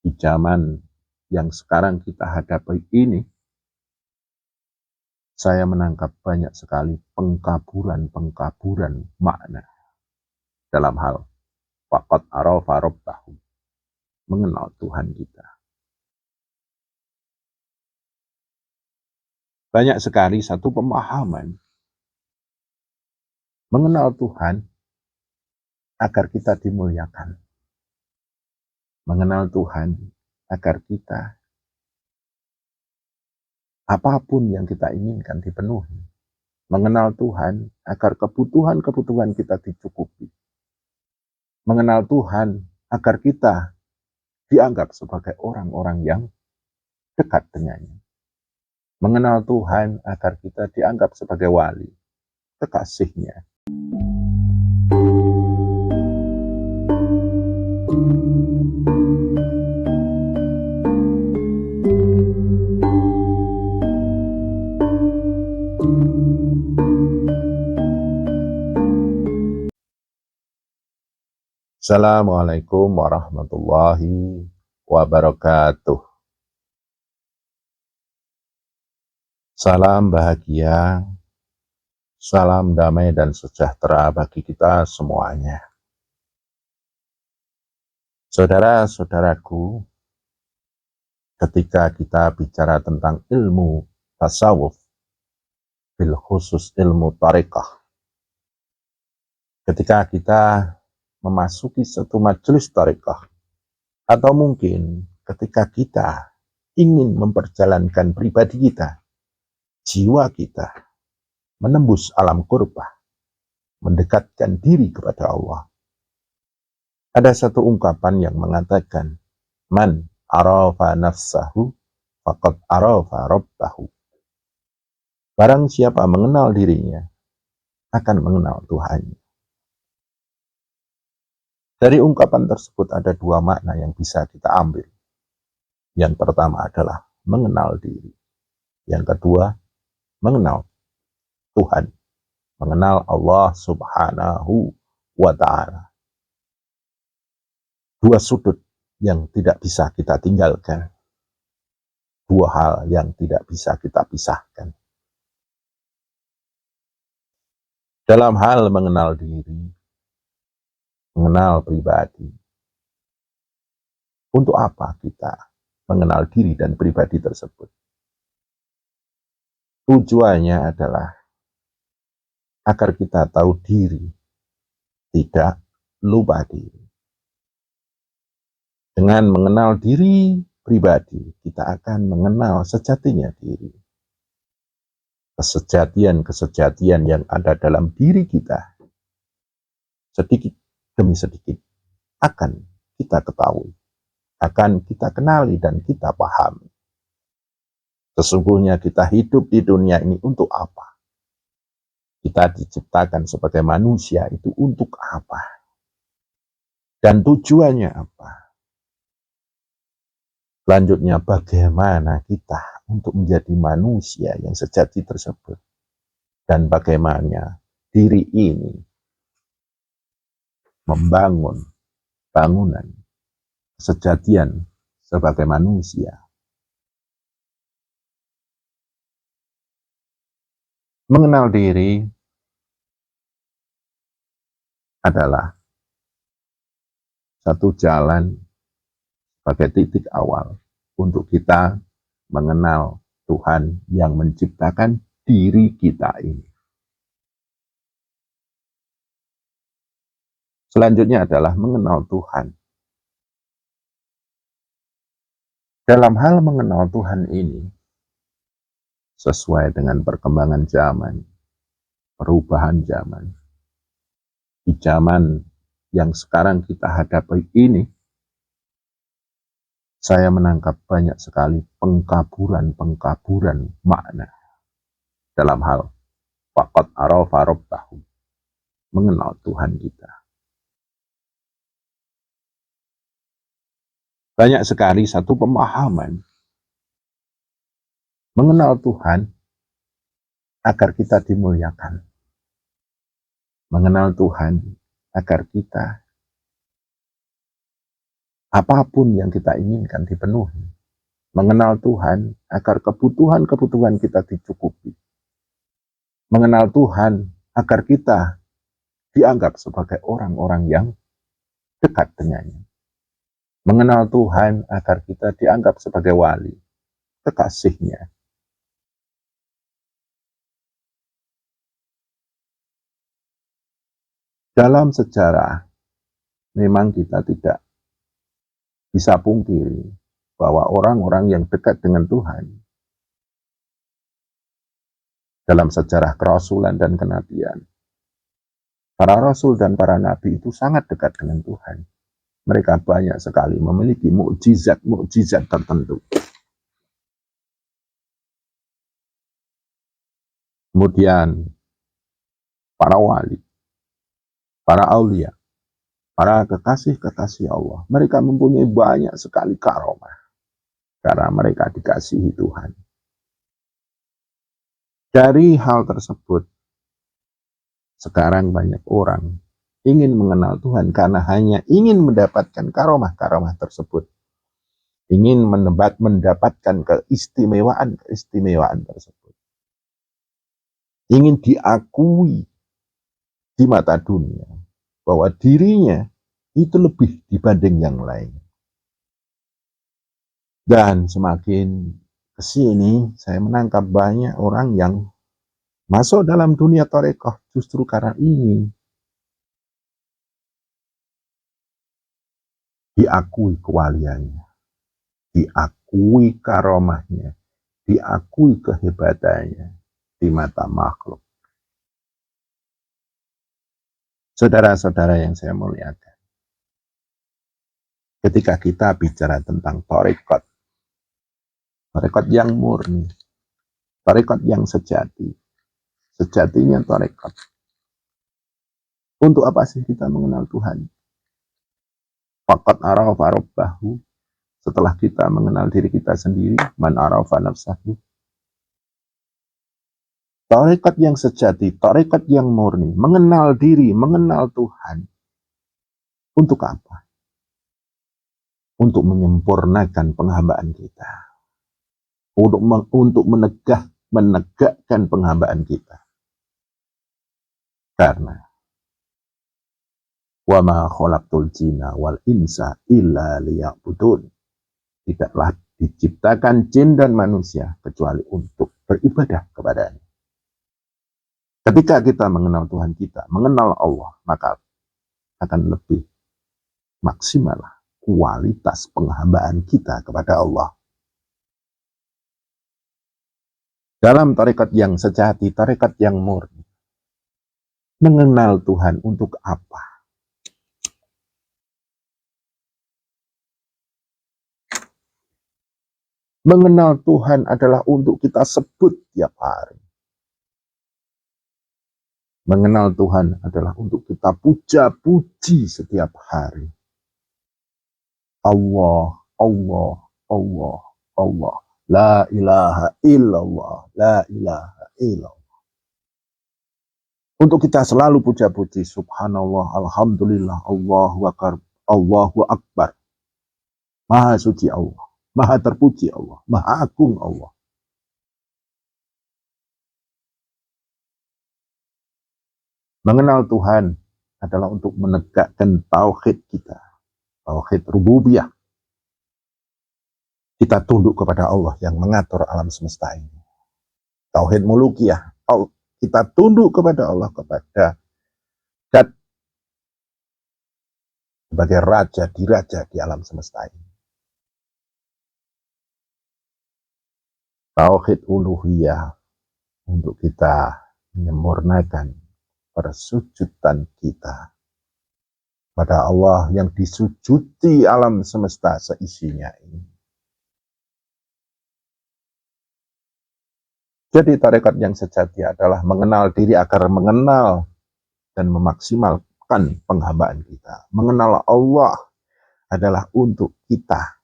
Di zaman yang sekarang kita hadapi ini, saya menangkap banyak sekali pengkaburan makna dalam hal faqad arafa rabbahu, mengenal Tuhan kita. Banyak sekali satu pemahaman mengenal Tuhan agar kita dimuliakan. Mengenal Tuhan agar kita apapun yang kita inginkan dipenuhi. Mengenal Tuhan agar kebutuhan-kebutuhan kita dicukupi. Mengenal Tuhan agar kita dianggap sebagai orang-orang yang dekat dengannya. Mengenal Tuhan agar kita dianggap sebagai wali, kekasihnya. Assalamualaikum warahmatullahi wabarakatuh. Salam bahagia, salam damai dan sejahtera bagi kita semuanya. Saudara-saudaraku, ketika kita bicara tentang ilmu tasawuf, bil khusus ilmu tarekah, ketika kita memasuki satu majelis tarekah, atau mungkin ketika kita ingin memperjalankan pribadi kita, jiwa kita, menembus alam qurbah, mendekatkan diri kepada Allah. Ada satu ungkapan yang mengatakan, man arafa nafsahu faqad arafa rabbahu. Barang siapa mengenal dirinya, akan mengenal Tuhannya. Dari ungkapan tersebut ada dua makna yang bisa kita ambil. Yang pertama adalah mengenal diri. Yang kedua, mengenal Tuhan. Mengenal Allah Subhanahu wa Ta'ala. Dua sudut yang tidak bisa kita tinggalkan. Dua hal yang tidak bisa kita pisahkan. Dalam hal mengenal diri, mengenal pribadi. Untuk apa kita mengenal diri dan pribadi tersebut? Tujuannya adalah agar kita tahu diri, tidak lupa diri. Dengan mengenal diri pribadi, kita akan mengenal sejatinya diri. Kesejatian-kesejatian yang ada dalam diri kita, sedikit demi sedikit, akan kita ketahui, akan kita kenali dan kita pahami. Sesungguhnya kita hidup di dunia ini untuk apa? Kita diciptakan sebagai manusia itu untuk apa? Dan tujuannya apa? Selanjutnya, bagaimana kita untuk menjadi manusia yang sejati tersebut? Dan bagaimana diri ini membangun bangunan kesejatian sebagai manusia. Mengenal diri adalah satu jalan sebagai titik awal untuk kita mengenal Tuhan yang menciptakan diri kita ini. Selanjutnya adalah mengenal Tuhan. Dalam hal mengenal Tuhan ini, sesuai dengan perkembangan zaman, perubahan zaman, di zaman yang sekarang kita hadapi ini, saya menangkap banyak sekali pengkaburan makna dalam hal faqad arafa rabbahu, mengenal Tuhan kita. Banyak sekali satu pemahaman mengenal Tuhan agar kita dimuliakan. Mengenal Tuhan agar kita apapun yang kita inginkan dipenuhi. Mengenal Tuhan agar kebutuhan-kebutuhan kita dicukupi. Mengenal Tuhan agar kita dianggap sebagai orang-orang yang dekat dengannya. Mengenal Tuhan agar kita dianggap sebagai wali, kekasihnya. Dalam sejarah, memang kita tidak bisa pungkiri bahwa orang-orang yang dekat dengan Tuhan dalam sejarah kerasulan dan kenabian, para rasul dan para nabi itu sangat dekat dengan Tuhan. Mereka banyak sekali memiliki mukjizat-mukjizat tertentu. Kemudian para wali, para aulia, para kekasih-kekasih Allah, mereka mempunyai banyak sekali karomah karena mereka dikasihi Tuhan. Dari hal tersebut, sekarang banyak orang ingin mengenal Tuhan karena hanya ingin mendapatkan karomah-karomah tersebut. Ingin mendapatkan keistimewaan tersebut. Ingin diakui di mata dunia bahwa dirinya itu lebih dibanding yang lain. Dan semakin kesini saya menangkap banyak orang yang masuk dalam dunia tarekat justru karena ingin diakui kewaliannya, diakui karomahnya, diakui kehebatannya di mata makhluk. Saudara-saudara yang saya muliakan, ketika kita bicara tentang tarekat yang murni, tarekat yang sejati, sejatinya tarekat. Untuk apa sih kita mengenal Tuhan? Faqad arafa rabbahu, setelah kita mengenal diri kita sendiri, man arafa nafsahu. Tarekat yang sejati, tarekat yang murni, mengenal diri, mengenal Tuhan. Untuk apa? Untuk menyempurnakan penghambaan kita. Untuk menegakkan penghambaan kita. Karena wa ma khalaqtul jinna wal insa illa liya'budun. Tidaklah diciptakan jin dan manusia kecuali untuk beribadah kepadanya. Ketika kita mengenal Tuhan kita, mengenal Allah, maka akan lebih maksimal kualitas penghambaan kita kepada Allah. Dalam tarekat yang sejati, tarekat yang murni, mengenal Tuhan untuk apa? Mengenal Tuhan adalah untuk kita sebut tiap hari. Mengenal Tuhan adalah untuk kita puja-puji setiap hari. Allah, Allah, Allah, Allah. La ilaha illallah, la ilaha illallah. Untuk kita selalu puja-puji, subhanallah, alhamdulillah, Allahu akbar, Allahu akbar. Maha suci Allah, maha terpuji Allah, maha agung Allah. Mengenal Tuhan adalah untuk menegakkan tauhid kita, tauhid rububiyah. Kita tunduk kepada Allah yang mengatur alam semesta ini. Tauhid mulukiyah, kita tunduk kepada Allah, kepada zat sebagai raja di alam semesta ini. Tauhid uluhiyah untuk kita menyempurnakan persujudan kita pada Allah yang disujudi alam semesta seisinya ini. Jadi tarekat yang sejati adalah mengenal diri agar mengenal dan memaksimalkan penghambaan kita. Mengenal Allah adalah untuk kita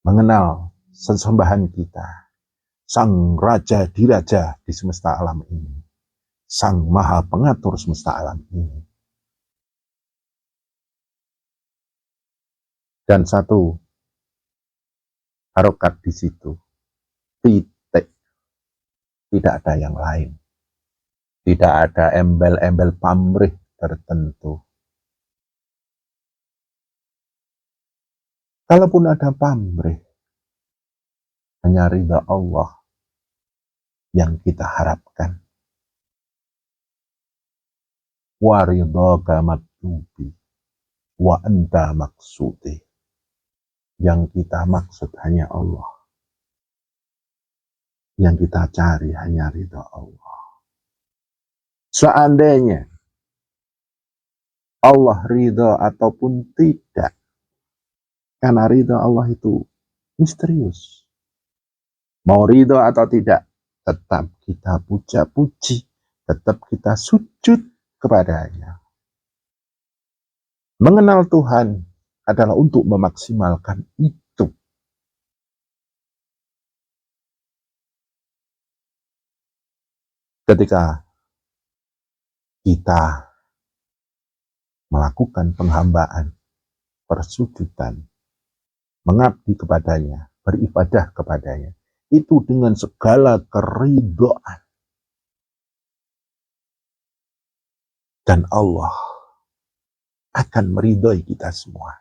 mengenal sesembahan kita, Sang Raja Diraja di semesta alam ini, Sang Maha Pengatur semesta alam ini. Dan satu harokat di situ, titik, tidak ada yang lain. Tidak ada embel-embel pamrih tertentu. Kalaupun ada pamrih, hanya ridha Allah yang kita harapkan. Wa ridhaka maktubi wa anta maksudi. Yang kita maksud hanya Allah. Yang kita cari hanya ridha Allah. Seandainya Allah ridha ataupun tidak, karena ridha Allah itu misterius. Mau ridha atau tidak, tetap kita puja-puji, tetap kita sujud kepadanya. Mengenal Tuhan adalah untuk memaksimalkan itu. Ketika kita melakukan penghambaan, persujudan, mengabdi kepadanya, beribadah kepadanya, itu dengan segala keridhaan. Dan Allah akan meridhai kita semua.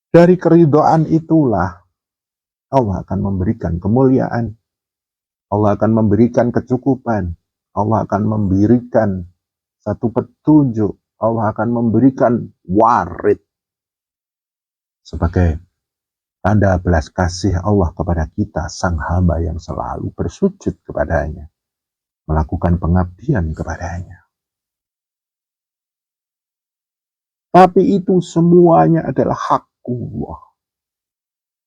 Dari keridhaan itulah Allah akan memberikan kemuliaan, Allah akan memberikan kecukupan, Allah akan memberikan satu petunjuk, Allah akan memberikan warid sebagai tanda belas kasih Allah kepada kita, sang hamba yang selalu bersujud kepadanya, melakukan pengabdian kepadanya. Tapi itu semuanya adalah hak Allah.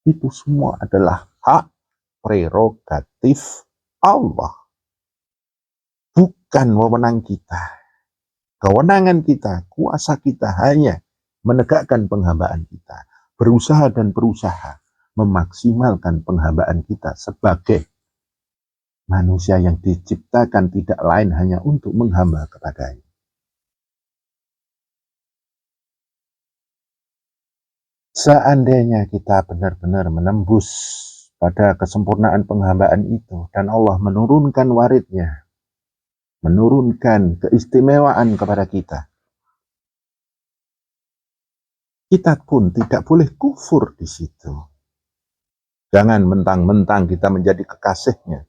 Itu semua adalah hak prerogatif Allah. Bukan wewenang kita. Kewenangan kita, kuasa kita hanya menegakkan penghambaan kita. Berusaha dan berusaha memaksimalkan penghambaan kita sebagai manusia yang diciptakan tidak lain hanya untuk menghamba kepadanya. Seandainya kita benar-benar menembus pada kesempurnaan penghambaan itu dan Allah menurunkan waridnya, menurunkan keistimewaan kepada kita, kita pun tidak boleh kufur di situ. Jangan mentang-mentang kita menjadi kekasihnya,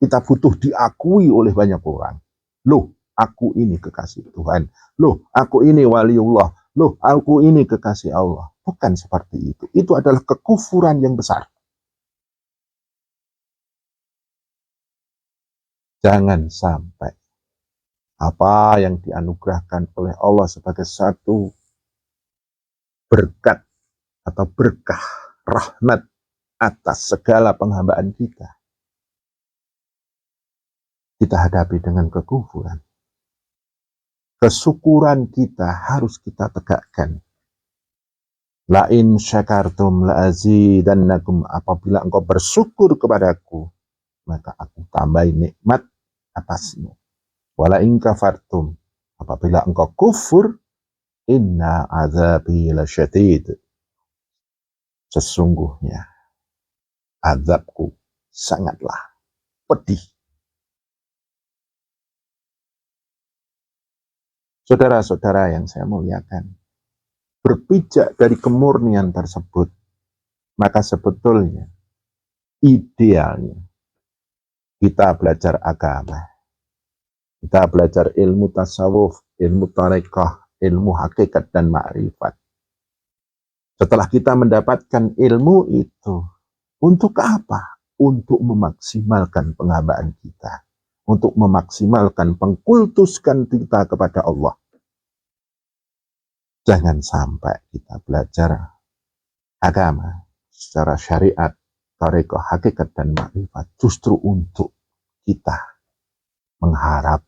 kita butuh diakui oleh banyak orang. Loh, aku ini kekasih Tuhan. Loh, aku ini waliullah. Loh, aku ini kekasih Allah. Bukan seperti itu. Itu adalah kekufuran yang besar. Jangan sampai apa yang dianugerahkan oleh Allah sebagai satu berkat atau berkah rahmat atas segala penghambaan kita hadapi dengan kekufuran. Kesyukuran kita harus kita tegakkan. La in syakartum la azidannakum, apabila engkau bersyukur kepadaku, maka aku tambahi nikmat atasmu. Wala in kafartum, apabila engkau kufur, inna azabi lasyadid. Sesungguhnya azabku sangatlah pedih. Saudara-saudara yang saya muliakan, berpijak dari kemurnian tersebut, maka sebetulnya idealnya kita belajar agama, kita belajar ilmu tasawuf, ilmu tarekah, ilmu hakikat dan ma'rifat. Setelah kita mendapatkan ilmu itu, untuk apa? Untuk memaksimalkan penghambaan kita, untuk memaksimalkan pengkultuskan kita kepada Allah. Jangan sampai kita belajar agama secara syariat, tarekah, hakikat dan ma'rifat justru untuk kita mengharap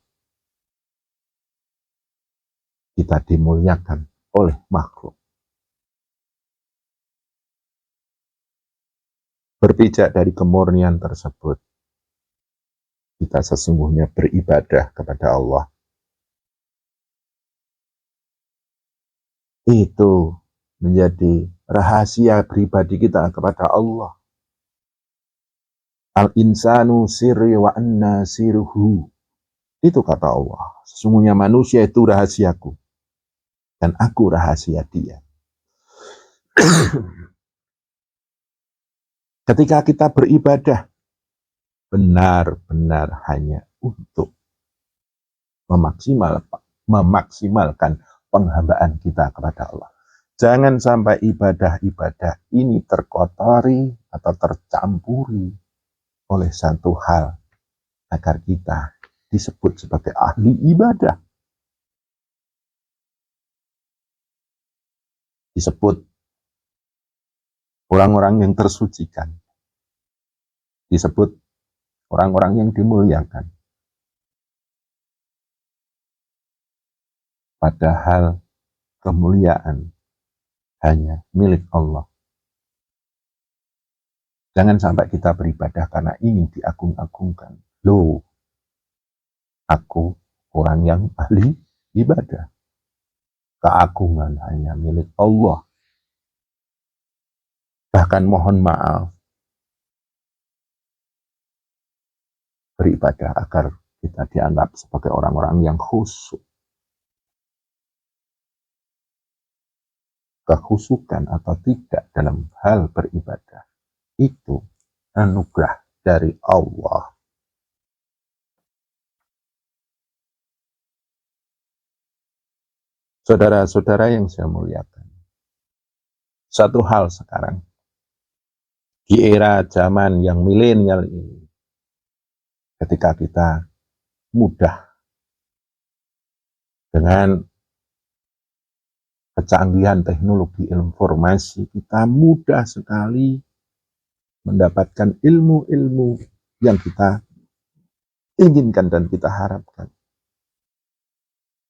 kita dimuliakan oleh makhluk. Berpijak dari kemurnian tersebut, kita sesungguhnya beribadah kepada Allah Itu menjadi rahasia pribadi kita kepada Allah. Al-insanu sirri wa anna sirruhu. Itu kata Allah. Sesungguhnya manusia itu rahasiaku. Dan aku rahasia dia. Ketika kita beribadah, benar-benar hanya untuk memaksimalkan penghambaan kita kepada Allah. Jangan sampai ibadah-ibadah ini terkotori atau tercampuri oleh satu hal agar kita disebut sebagai ahli ibadah. Disebut orang-orang yang tersucikan. Disebut orang-orang yang dimuliakan. Padahal kemuliaan hanya milik Allah. Jangan sampai kita beribadah karena ingin diagung-agungkan. Loh, aku orang yang ahli ibadah. Keagungan hanya milik Allah. Bahkan mohon maaf, beribadah agar kita dianggap sebagai orang-orang yang khusyuk. Kehusukan atau tidak dalam hal beribadah itu anugerah dari Allah. Saudara-saudara yang saya muliakan, satu hal sekarang di era zaman yang milenial ini, ketika kita mudah dengan kecanggihan teknologi informasi, kita mudah sekali mendapatkan ilmu-ilmu yang kita inginkan dan kita harapkan.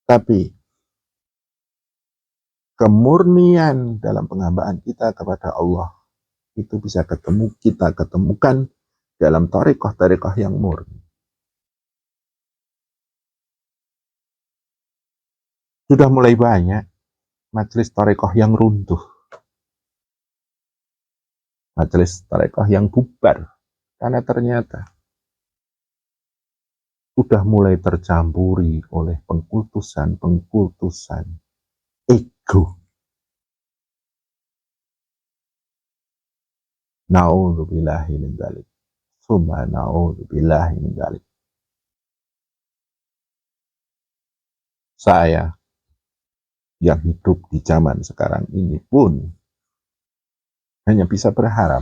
Tapi kemurnian dalam penghambaan kita kepada Allah itu bisa kita ketemukan dalam thariqah-thariqah yang murni. Sudah mulai banyak majelis thariqah yang runtuh, majelis thariqah yang bubar, karena ternyata sudah mulai tercampuri oleh pengkultusan ego. Na'udzubillahi min dzalik. Summa na'udzubillahi min dzalik. Saya yang hidup di zaman sekarang ini pun hanya bisa berharap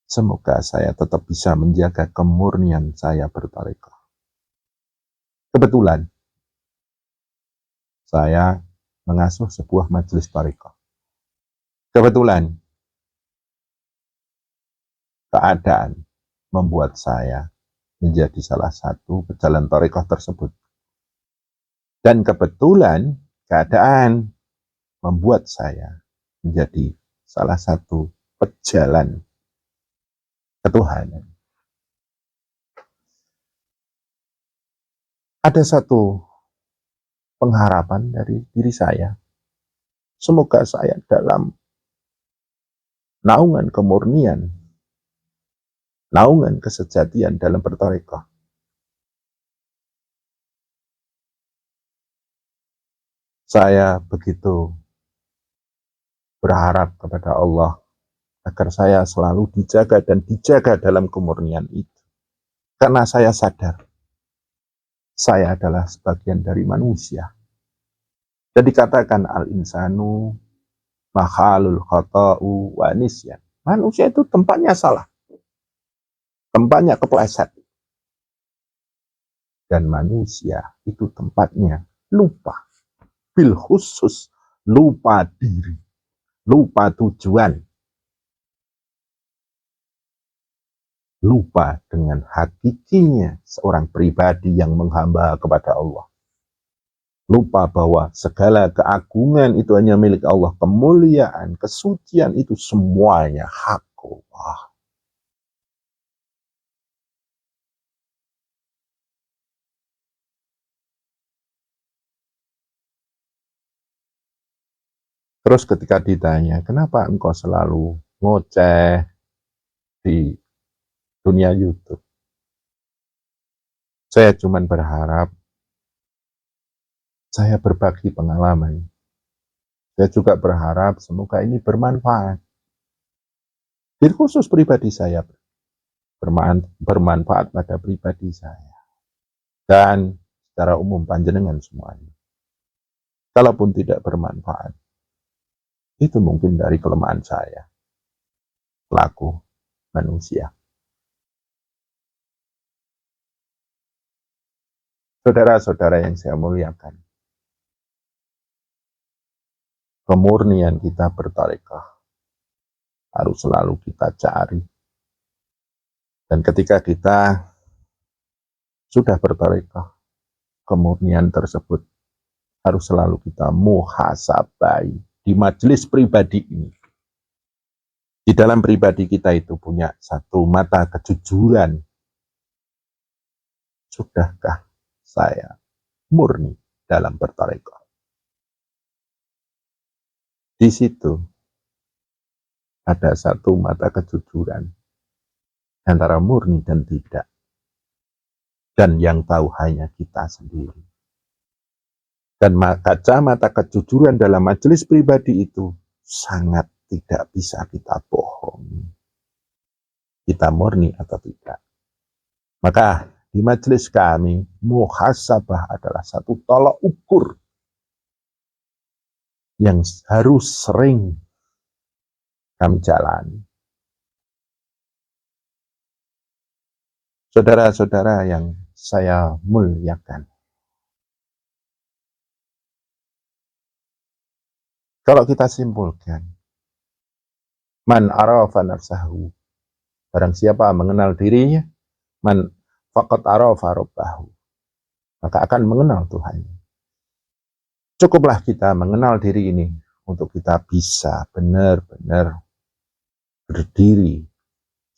semoga saya tetap bisa menjaga kemurnian saya berthariqah. Kebetulan saya mengasuh sebuah majelis thariqah. Kebetulan keadaan membuat saya menjadi salah satu pejalan thariqah tersebut. Dan kebetulan keadaan membuat saya menjadi salah satu pejalan ketuhanan. Ada satu pengharapan dari diri saya. Semoga saya dalam naungan kemurnian, naungan kesejatian dalam berthariqah, saya begitu berharap kepada Allah agar saya selalu dijaga dalam kemurnian itu. Karena saya sadar, saya adalah sebagian dari manusia. Dan dikatakan al-insanu makhalul khata'u wa nisyan. Manusia itu tempatnya salah, tempatnya kepleset. Dan manusia itu tempatnya lupa. Bil khusus lupa diri, lupa tujuan, lupa dengan hakikinya seorang pribadi yang menghamba kepada Allah. Lupa bahwa segala keagungan itu hanya milik Allah, kemuliaan, kesucian itu semuanya hak Allah. Terus ketika ditanya, kenapa engkau selalu ngoceh di dunia YouTube? Saya cuma berharap saya berbagi pengalaman. Saya juga berharap semoga ini bermanfaat. Khusus pribadi saya, bermanfaat pada pribadi saya. Dan secara umum panjenengan semuanya. Kalaupun tidak bermanfaat, itu mungkin dari kelemahan saya, pelaku manusia. Saudara-saudara yang saya muliakan, kemurnian kita bertarekah harus selalu kita cari. Dan ketika kita sudah bertarekah, kemurnian tersebut harus selalu kita muhasabai di majelis pribadi ini. Di dalam pribadi kita itu punya satu mata kejujuran. Sudahkah saya murni dalam bertarekah? Di situ ada satu mata kejujuran antara murni dan tidak. Dan yang tahu hanya kita sendiri. Dan kacamata kejujuran dalam majelis pribadi itu sangat tidak bisa kita bohongi. Kita murni atau tidak. Maka di majelis kami, muhasabah adalah satu tolak ukur yang harus sering kami jalani. Saudara-saudara yang saya muliakan, kalau kita simpulkan, man arafa nafsahu, barang siapa mengenal dirinya, man faqad arafa rabbahu, maka akan mengenal Tuhan. Cukuplah kita mengenal diri ini untuk kita bisa benar-benar berdiri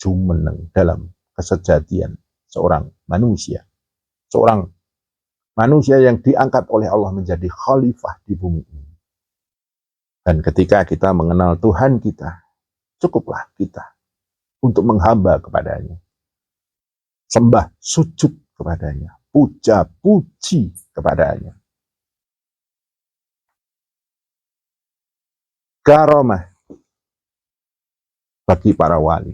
jumeneng dalam kesejatian seorang manusia yang diangkat oleh Allah menjadi khalifah di bumi ini. Dan ketika kita mengenal Tuhan kita, cukuplah kita untuk menghamba kepadanya, sembah sujud kepadanya, puja puji kepadanya. Karamah bagi para wali,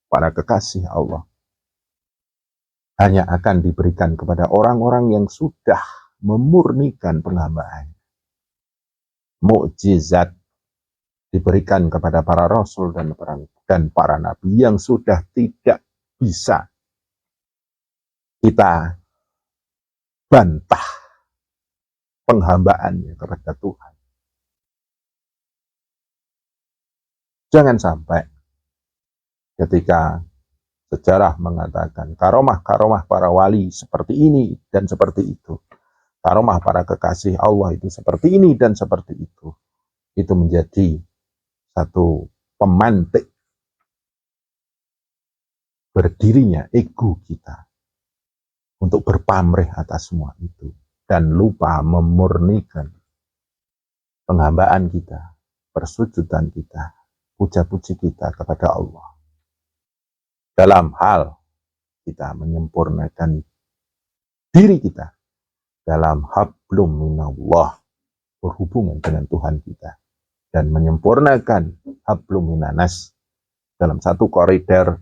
para kekasih Allah, hanya akan diberikan kepada orang-orang yang sudah memurnikan penghambaan. Mukjizat diberikan kepada para rasul dan para nabi yang sudah tidak bisa kita bantah penghambaannya kepada Tuhan. Jangan sampai ketika sejarah mengatakan karomah-karomah para wali seperti ini dan seperti itu, karomah para kekasih Allah itu seperti ini dan seperti itu menjadi satu pemantik berdirinya ego kita untuk berpamrih atas semua itu dan lupa memurnikan penghambaan kita, persujudan kita, puja-puji kita kepada Allah. Dalam hal kita menyempurnakan diri kita dalam hablum minallah, berhubungan dengan Tuhan kita, dan menyempurnakan hablum minanas dalam satu koridor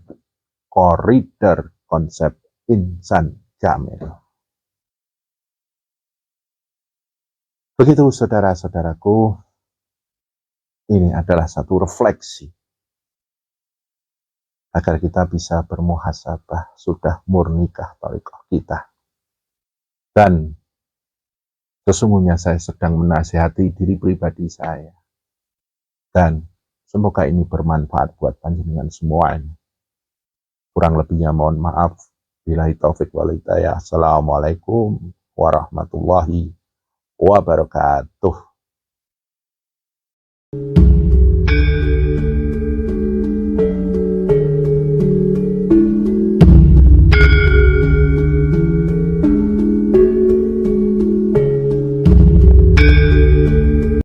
konsep insan jamil. Begitu saudara-saudaraku, ini adalah satu refleksi agar kita bisa bermuhasabah, sudah murnikah thariqah kita. Dan sesungguhnya saya sedang menasihati diri pribadi saya. Dan semoga ini bermanfaat buat panjenengan semuanya. Kurang lebihnya mohon maaf. Billahi taufik wal hidayah. Assalamualaikum warahmatullahi wabarakatuh.